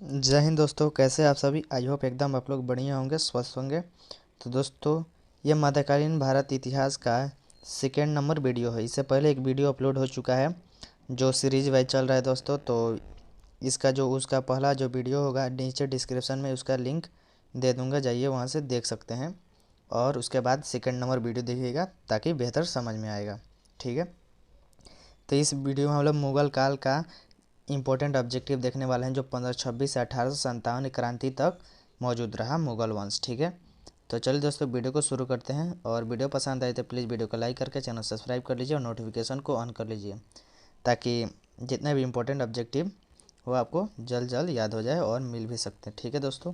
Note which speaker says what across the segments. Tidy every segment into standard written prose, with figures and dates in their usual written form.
Speaker 1: जय हिंद दोस्तों, कैसे आप सभी। आई होप एकदम आप लोग बढ़िया होंगे, स्वस्थ होंगे। तो दोस्तों, ये मध्यकालीन भारत इतिहास का सेकेंड नंबर वीडियो है। इससे पहले एक वीडियो अपलोड हो चुका है जो सीरीज वाइज चल रहा है दोस्तों। तो इसका जो उसका पहला जो वीडियो होगा नीचे डिस्क्रिप्शन में उसका लिंक दे दूंगा, जाइए वहाँ से देख सकते हैं। और उसके बाद सेकेंड नंबर वीडियो देखिएगा ताकि बेहतर समझ में आएगा। ठीक है। तो इस वीडियो में हम लोग मुगल काल का इंपॉर्टेंट ऑब्जेक्टिव देखने वाले हैं जो 1526 से 1857 क्रांति तक मौजूद रहा मुगल वंश। ठीक है। तो चलिए दोस्तों, वीडियो को शुरू करते हैं। और वीडियो पसंद आए तो प्लीज़ वीडियो को लाइक करके चैनल सब्सक्राइब कर लीजिए और नोटिफिकेशन को ऑन कर लीजिए ताकि जितने भी इंपॉर्टेंट ऑब्जेक्टिव वो आपको जल्द जल्द याद हो जाए और मिल भी सकते हैं। ठीक है दोस्तों,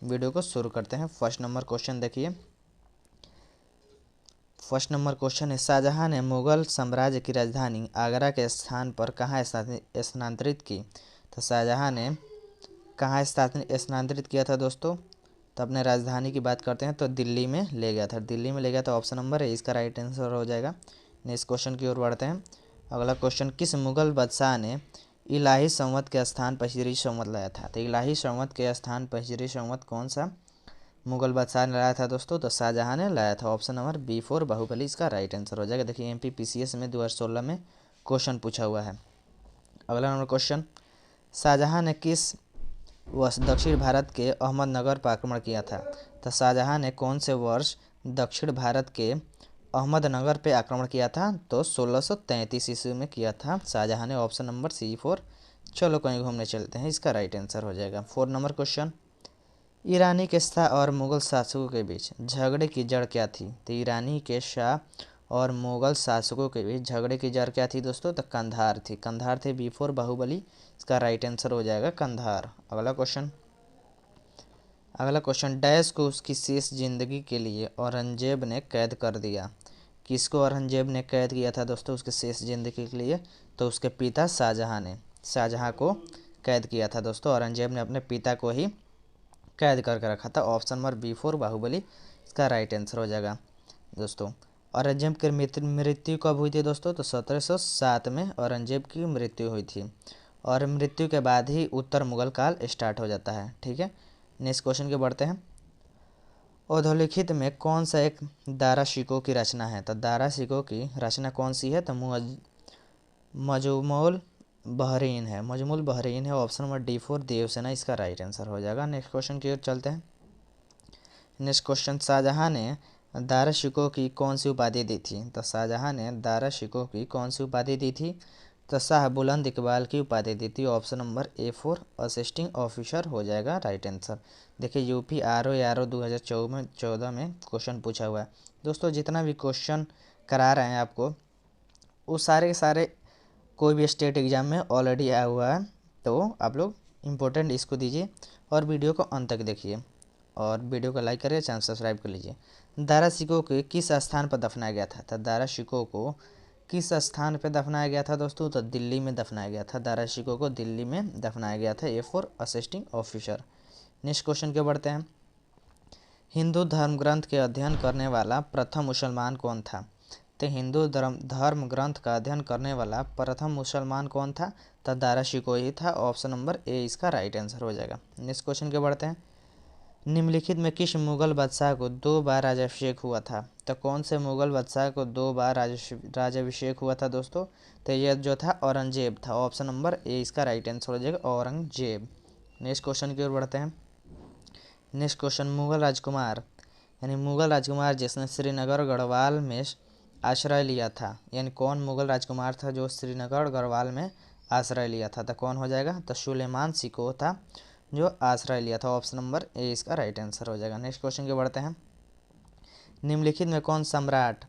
Speaker 1: वीडियो को शुरू करते हैं। फर्स्ट नंबर क्वेश्चन देखिए। फर्स्ट नंबर क्वेश्चन है, शाहजहां ने मुगल साम्राज्य की राजधानी आगरा के स्थान पर कहाँ स्थानांतरित की। तो शाहजहां ने कहाँ स्थानांतरित किया था दोस्तों। तो अपने राजधानी की बात करते हैं तो दिल्ली में ले गया था। दिल्ली में ले गया था, ऑप्शन नंबर है इसका राइट आंसर हो जाएगा। नेक्स्ट क्वेश्चन की ओर बढ़ते हैं। अगला क्वेश्चन, किस मुगल बादशाह ने इलाही संवत के स्थान पर हिजरी संवत लाया था। तो इलाही संवत के स्थान पर हिजरी संवत कौन सा मुगल बादशाह ने लाया था दोस्तों। तो शाहजहां ने लाया था। ऑप्शन नंबर बी 4 बाहुबली इसका राइट आंसर हो जाएगा। देखिए MPPCS में 2016 में क्वेश्चन पूछा हुआ है। अगला नंबर क्वेश्चन, शाहजहां ने किस वर्ष दक्षिण भारत के अहमदनगर पर आक्रमण किया था। तो शाहजहां ने कौन से वर्ष दक्षिण भारत के अहमदनगर पे आक्रमण किया था। तो 1633 ईस्वी में किया था शाहजहां ने। Option number C 4। चलो कहीं घूमने चलते हैं, इसका राइट आंसर हो जाएगा। 4 नंबर क्वेश्चन, ईरानी के शाह और मुगल शासकों के बीच झगड़े की जड़ क्या थी। तो ईरानी के शाह और मुगल शासकों के बीच झगड़े की जड़ क्या थी दोस्तों। तो कंधार थी। कंधार थे B 4 बाहुबली, इसका राइट आंसर हो जाएगा कंधार। अगला क्वेश्चन, डैश को उसकी शेष जिंदगी के लिए औरंगजेब ने कैद कर दिया। किसको औरंगजेब ने कैद किया था दोस्तों उसके शेष जिंदगी के लिए। तो उसके पिता शाहजहां ने शाहजहां को कैद किया था दोस्तों। औरंगजेब ने अपने पिता को ही कैद करके रखा था। ऑप्शन नंबर B 4 बाहुबली इसका राइट आंसर हो जाएगा दोस्तों। औरंगजेब की मृत्यु कब हुई थी दोस्तों। तो 1707 में औरंगजेब की मृत्यु हुई थी। और मृत्यु के बाद ही उत्तर मुगल काल स्टार्ट हो जाता है। ठीक है। नेक्स्ट क्वेश्चन के बढ़ते हैं। औधोलिखित में कौन सा एक दारा शिकोह की रचना है। तो दारा शिकोह की रचना कौन सी है। तो मजमूल बहरीन है। मजमूल बहरीन है। ऑप्शन नंबर D 4 देवसेना इसका राइट आंसर हो जाएगा। नेक्स्ट क्वेश्चन की ओर चलते हैं। नेक्स्ट क्वेश्चन, शाहजहां ने दारा शिकोह की कौन सी उपाधि दी थी। तो शाहजहां ने दारा शिकोह की कौन सी उपाधि दी थी। तो शाह बुलंद इकबाल की उपाधि दी थी। Option number A 4 assisting officer हो जाएगा राइट आंसर। देखिए यूपी RO 2014 में क्वेश्चन पूछा हुआ है दोस्तों। जितना भी क्वेश्चन करा रहे हैं आपको वो सारे के सारे कोई भी स्टेट एग्जाम में ऑलरेडी आया हुआ है। तो आप लोग इम्पोर्टेंट इसको दीजिए और वीडियो को अंत तक देखिए और वीडियो को लाइक करिए, चैनल सब्सक्राइब कर लीजिए। दारा शिकोह को किस स्थान पर दफनाया गया था। तो दारा शिकोह को किस स्थान पर दफनाया गया था दोस्तों। तो दिल्ली में दफनाया गया था। दारा शिकोह को दिल्ली में दफनाया गया था। A 4 assisting officer. Next question के बढ़ते हैं। हिंदू धर्म ग्रंथ के अध्ययन करने वाला प्रथम मुसलमान कौन था। तो हिंदू धर्म ग्रंथ का अध्ययन करने वाला प्रथम मुसलमान कौन था। तो दारा शिकोह ही था। ऑप्शन नंबर A इसका राइट आंसर हो जाएगा। नेक्स्ट क्वेश्चन के बढ़ते हैं। निम्नलिखित में किस मुगल बादशाह को 2 बार राज्याभिषेक हुआ था। तो कौन से मुगल बादशाह को 2 बार राज्याभिषेक हुआ था दोस्तों। तो यह जो था औरंगजेब था। ऑप्शन नंबर A इसका राइट आंसर हो जाएगा औरंगजेब। नेक्स्ट क्वेश्चन की ओर बढ़ते हैं। नेक्स्ट क्वेश्चन, मुगल राजकुमार यानी मुगल राजकुमार जिसने श्रीनगर गढ़वाल में आश्रय लिया था, यानी कौन मुगल राजकुमार था जो श्रीनगर गढ़वाल में आश्रय लिया था। तो कौन हो जाएगा। तो सुलेमान शिकोह था जो आश्रय लिया था। ऑप्शन नंबर A इसका राइट आंसर हो जाएगा। नेक्स्ट क्वेश्चन के बढ़ते हैं। निम्नलिखित में कौन सम्राट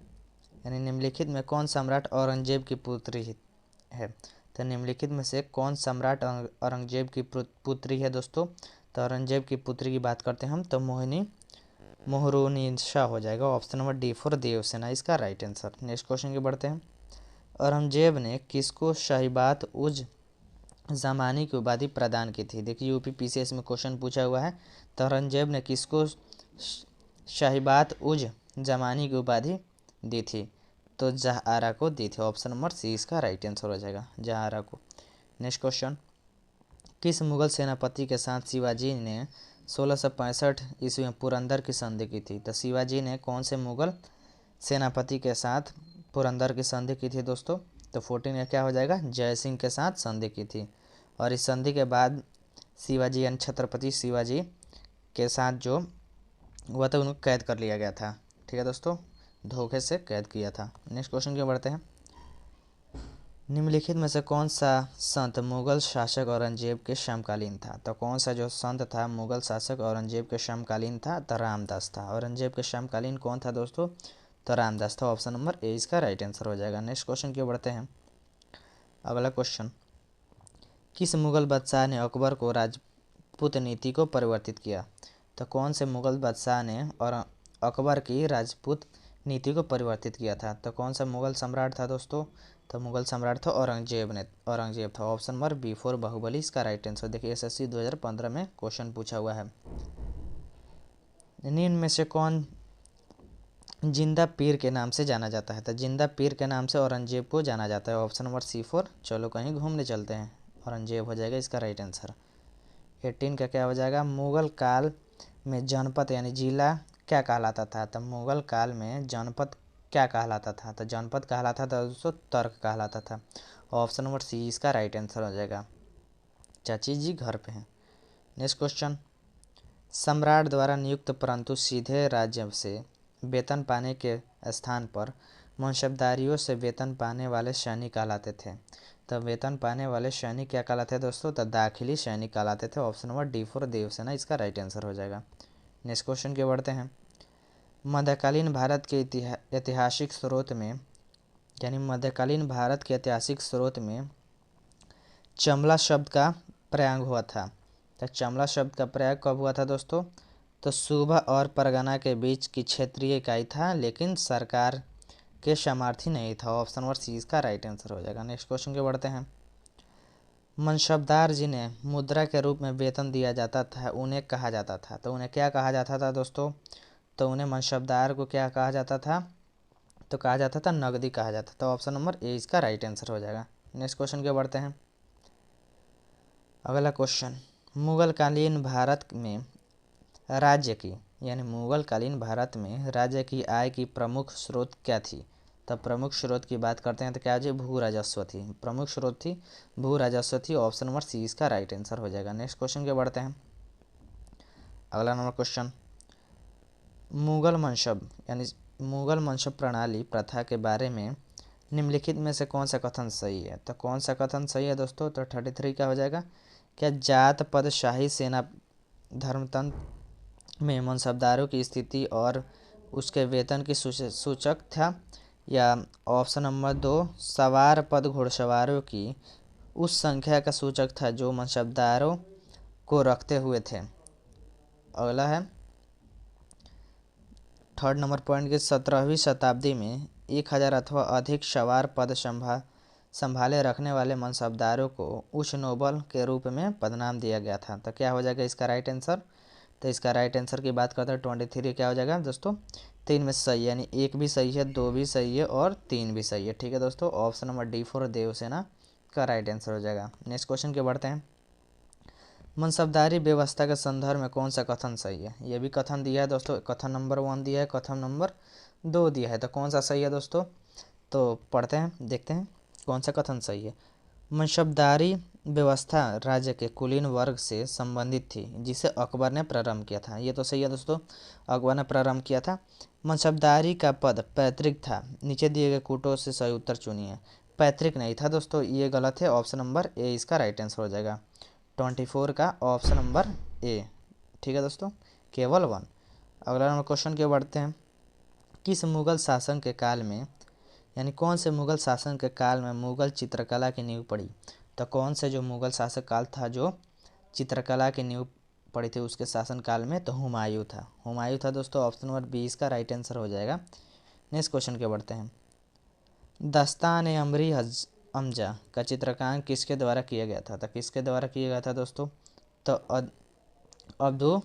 Speaker 1: यानी निम्नलिखित में कौन सम्राट औरंगजेब की पुत्री है। तो निम्नलिखित में से कौन सम्राट औरंगजेब की पुत्री है दोस्तों। तो औरंगजेब की पुत्री की बात करते हैं हम तो मोहरुनिशा हो जाएगा। ऑप्शन नंबर D 4 देवसेना इसका राइट आंसर। नेक्स्ट क्वेश्चन के बढ़ते हैं। औरंगजेब ने किसको शाहीबात उज जमानी की उपाधि प्रदान की थी। देखिए UPPCS में क्वेश्चन पूछा हुआ है। तो औरंगजेब ने किसको शाहीबात उज जमानी की उपाधि दी थी। तो जहाआरा को दी थी। ऑप्शन नंबर C इसका राइट आंसर हो जाएगा, जहाआरा को। नेक्स्ट क्वेश्चन, किस मुगल सेनापति के साथ शिवाजी ने 1665 ईस्वी में पुरंदर की संधि की थी? तो शिवाजी ने कौन से मुगल सेनापति के साथ पुरंदर की संधि की थी दोस्तों? तो 14 का क्या हो जाएगा? जय सिंह के साथ संधि की थी। और इस संधि के बाद शिवाजी यानी छत्रपति शिवाजी के साथ जो हुआ था उनको कैद कर लिया गया था। ठीक है दोस्तों, धोखे से कैद किया था। नेक्स्ट क्वेश्चन की ओर बढ़ते हैं। निम्नलिखित में से कौन सा संत मुगल शासक औरंगजेब के समकालीन था? तो कौन सा जो संत था मुगल शासक औरंगजेब के समकालीन था? तो रामदास था। औरंगजेब के समकालीन कौन था दोस्तों? तो रामदास था। ऑप्शन नंबर ए इसका राइट आंसर हो जाएगा। नेक्स्ट क्वेश्चन की ओर बढ़ते हैं। अगला क्वेश्चन, किस मुगल बादशाह ने अकबर को राजपूत नीति को परिवर्तित किया? तो कौन से मुगल बादशाह ने और अकबर की राजपूत नीति को परिवर्तित किया था? तो कौन सा मुगल सम्राट था दोस्तों? तो मुगल सम्राट था औरंगजेब था। ऑप्शन नंबर बी 4 बाहुबली इसका राइट आंसर। देखिए एसएससी 2015 में क्वेश्चन पूछा हुआ है। निम्न में से कौन जिंदा पीर के नाम से जाना जाता है? तो जिंदा पीर के नाम से औरंगजेब को जाना जाता है। Option number C 4। चलो कहीं घूमने चलते हैं, औरंगजेब हो जाएगा इसका राइट आंसर। 18 का क्या हो जाएगा? मुगल काल में जनपद यानी जिला क्या कहलाता था? तो मुगल काल में जनपद क्या कहलाता था? तो जनपद कहलाता था दोस्तों तर्क कहलाता था। ऑप्शन नंबर सी इसका राइट आंसर हो जाएगा। चाची जी घर पे हैं। नेक्स्ट क्वेश्चन, सम्राट द्वारा नियुक्त परंतु सीधे राज्य से वेतन पाने के स्थान पर मनसबदारियों से वेतन पाने वाले सैनिक कहलाते थे। तो वेतन पाने वाले सैनिक क्या कहलाते हैं दोस्तों? तो दाखिली सैनिक कहलाते थे। ऑप्शन नंबर डी 4 देवसेना इसका राइट आंसर हो जाएगा। नेक्स्ट क्वेश्चन की बढ़ते हैं। मध्यकालीन भारत के ऐतिहासिक स्रोत में यानी मध्यकालीन भारत के ऐतिहासिक स्रोत में चमला शब्द का प्रयोग हुआ था। तो चमला शब्द का प्रयोग कब हुआ था दोस्तों? तो सूबा और परगना के बीच की क्षेत्रीय इकाई था, लेकिन सरकार के शरणार्थी नहीं था। ऑप्शन नंबर सी इसका राइट आंसर हो जाएगा। नेक्स्ट क्वेश्चन के बढ़ते हैं। मनसबदार जिन्हें मुद्रा के रूप में वेतन दिया जाता था उन्हें कहा जाता था। तो उन्हें क्या कहा जाता था दोस्तों? तो उन्हें मनसबदार को क्या कहा जाता था? तो कहा जाता था नगदी कहा जाता था। ऑप्शन नंबर ए इसका राइट आंसर हो जाएगा। नेक्स्ट क्वेश्चन के बढ़ते हैं। अगला क्वेश्चन, मुगलकालीन भारत में राज्य की यानी मुगल कालीन भारत में राज्य की आय की प्रमुख स्रोत क्या थी? तब प्रमुख स्रोत की बात करते हैं तो क्या जी भू राजस्व थी। प्रमुख स्रोत थी भू राजस्व थी। ऑप्शन नंबर सी इसका राइट आंसर हो जाएगा। नेक्स्ट क्वेश्चन के बढ़ते हैं। अगला नंबर क्वेश्चन, मुगल मनसब यानी मुगल मनसब प्रणाली प्रथा के बारे में निम्नलिखित में से कौन सा कथन सही है? तो कौन सा कथन सही है दोस्तों? तो 33 का हो जाएगा। क्या जात पद शाही सेना धर्मतंत्र में मनसबदारों की स्थिति और उसके वेतन की सूचक था? या ऑप्शन नंबर 2 सवार पद घुड़सवारों की उस संख्या का सूचक था जो मनसबदारों को रखते हुए थे? अगला है थर्ड नंबर पॉइंट के 17वीं शताब्दी में 1000 अथवा अधिक सवार पद संभाले रखने वाले मनसबदारों को उच्च नोबल के रूप में पदनाम दिया गया था। तो क्या हो जाएगा इसका राइट आंसर? तो इसका राइट आंसर की बात करते हैं 23 क्या हो जाएगा दोस्तों? 3 में से सही यानी 1 भी सही है, 2 भी सही है और 3 भी सही है। ठीक है दोस्तों, ऑप्शन नंबर डी 4 देवसेना का राइट आंसर हो जाएगा। नेक्स्ट क्वेश्चन के बढ़ते हैं। मनसबदारी व्यवस्था के संदर्भ में कौन सा कथन सही है? ये भी कथन दिया है दोस्तों। कथन नंबर 1 दिया है, कथन नंबर 2 दिया है। तो कौन सा सही है दोस्तों? तो पढ़ते हैं, देखते हैं कौन सा कथन सही है। मनसबदारी व्यवस्था राज्य के कुलीन वर्ग से संबंधित थी जिसे अकबर ने प्रारंभ किया था। ये तो सही है दोस्तों, अकबर ने प्रारंभ किया था। मनसबदारी का पद पैतृक था। नीचे दिए गए कूटों से सही उत्तर चुनिए। पैतृक नहीं था दोस्तों, ये गलत है। ऑप्शन नंबर ए इसका राइट आंसर हो जाएगा। 24 का ऑप्शन नंबर ए। ठीक है दोस्तों, केवल 1। अगला नंबर क्वेश्चन के बढ़ते हैं। किस मुगल शासन के काल में यानी कौन से मुगल शासन के काल में मुगल चित्रकला की नींव पड़ी? तो कौन से जो मुगल शासक काल था जो चित्रकला की नींव पड़ी थी उसके शासन काल में? तो हुमायूं था। हुमायूं था दोस्तों। ऑप्शन नंबर बी इसका राइट आंसर हो जाएगा। नेक्स्ट क्वेश्चन के बढ़ते हैं। दस्तान अमरी अमजा का चित्रकांकन किसके द्वारा किया गया था? तो किसके द्वारा किया गया था दोस्तों? तो अब्दुल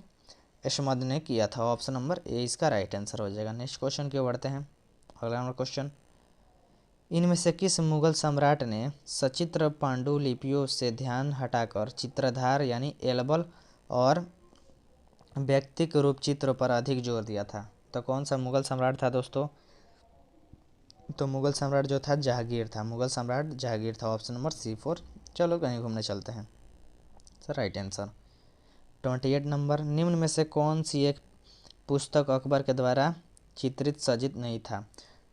Speaker 1: अहमद ने किया था। ऑप्शन नंबर ए इसका राइट आंसर हो जाएगा। नेक्स्ट क्वेश्चन की ओर बढ़ते हैं। अगला नंबर क्वेश्चन, इनमें से किस मुगल सम्राट ने सचित्र पांडुलिपियों से ध्यान हटाकर चित्रधार यानी एल्बल और व्यक्तिक रूप चित्र पर अधिक जोर दिया था? तो कौन सा मुगल सम्राट था दोस्तों? तो मुगल सम्राट जो था जहांगीर था, मुगल सम्राट जहांगीर था। Option number C4। चलो कहीं घूमने चलते हैं सर। राइट आंसर 28 नंबर, निम्न में से कौन सी एक पुस्तक अकबर के द्वारा चित्रित सजित नहीं था?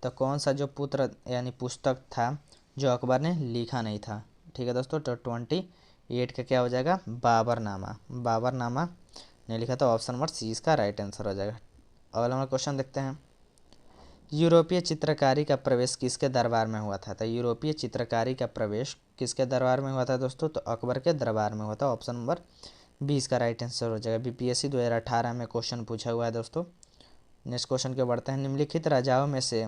Speaker 1: तो कौन सा जो पुत्र यानी पुस्तक था जो अकबर ने लिखा नहीं था? ठीक है दोस्तों, तो 28 का क्या हो जाएगा? बाबरनामा। बाबरनामा नहीं लिखा, तो ऑप्शन नंबर C इसका राइट आंसर हो जाएगा। अगला हमारा क्वेश्चन देखते हैं। यूरोपीय चित्रकारी का प्रवेश किसके दरबार में हुआ था? तो यूरोपीय चित्रकारी का प्रवेश किसके दरबार में हुआ था दोस्तों? तो अकबर के दरबार में हुआ था। ऑप्शन नंबर 20 का राइट आंसर हो जाएगा। BPSC 2018 में क्वेश्चन पूछा हुआ है दोस्तों। नेक्स्ट क्वेश्चन के बढ़ते हैं। निम्नलिखित राजाओं में से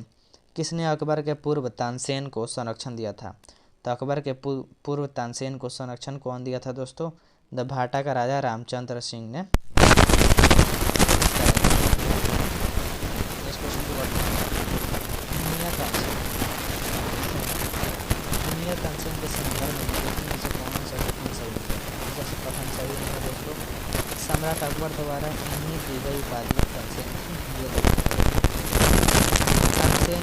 Speaker 1: किसने अकबर के पूर्व तानसेन को संरक्षण दिया था? तो अकबर के पूर्व तानसेन को संरक्षण कौन दिया था दोस्तों? द भाटा का राजा रामचंद्र सिंह ने। नेक्स्ट क्वेश्चन के बढ़ते हैं। दुनिया तानसेन के संदर्भ में निम्नलिखित में से कौन सा कथन सही है? जैसे कथन सही है दोस्तों, सम्राट अकबर द्वारा इन्हीं दी गई उपाधि तानसेन तानसेन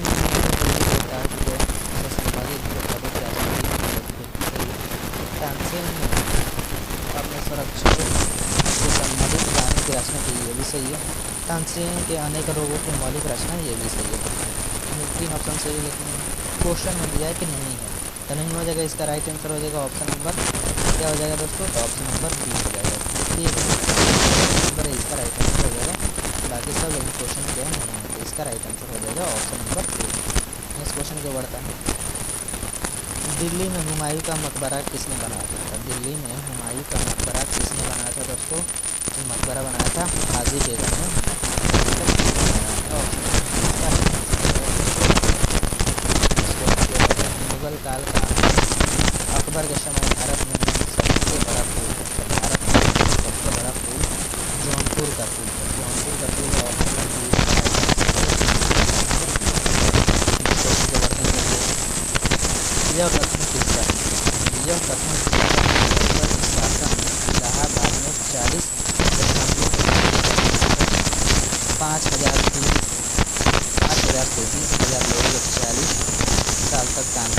Speaker 1: तानसेन ने अपने संरक्षकों से संबंधित गाने की रचना की, ये भी सही है। तानसेन के अनेक रोगों की मौलिक रचना, ये भी सही है। 3 ऑप्शन सही है, लेकिन क्वेश्चन में दिया है कि नहीं है, तो नहीं हो जाएगा। इसका राइट आंसर हो जाएगा ऑप्शन नंबर क्या हो जाएगा दोस्तों? तो ऑप्शन नंबर B हो जाएगा। ठीक है, नंबर इसका राइट आंसर हो जाएगा। बाकी सब लेकिन क्वेश्चन क्या नहीं है, तो इसका राइट आंसर हो जाएगा option number A। Next question क्या बढ़ता है। दिल्ली में हुमायूं का मकबरा किसने बनाया था? दिल्ली में हुमायूं का मकबरा किसने बनाया था दोस्तों? तो मकबरा बनाया था हाजी बेगम ने। मुगल काल का अकबर के समय भारत में सबसे बड़ा पुल जौनपुर का पुल है। जौनपुर का पुल यह कथन किसका है? यह कथन शासन इलाहाबाद में 40.5,000 से 20,000 लोगों को 40 साल तक काम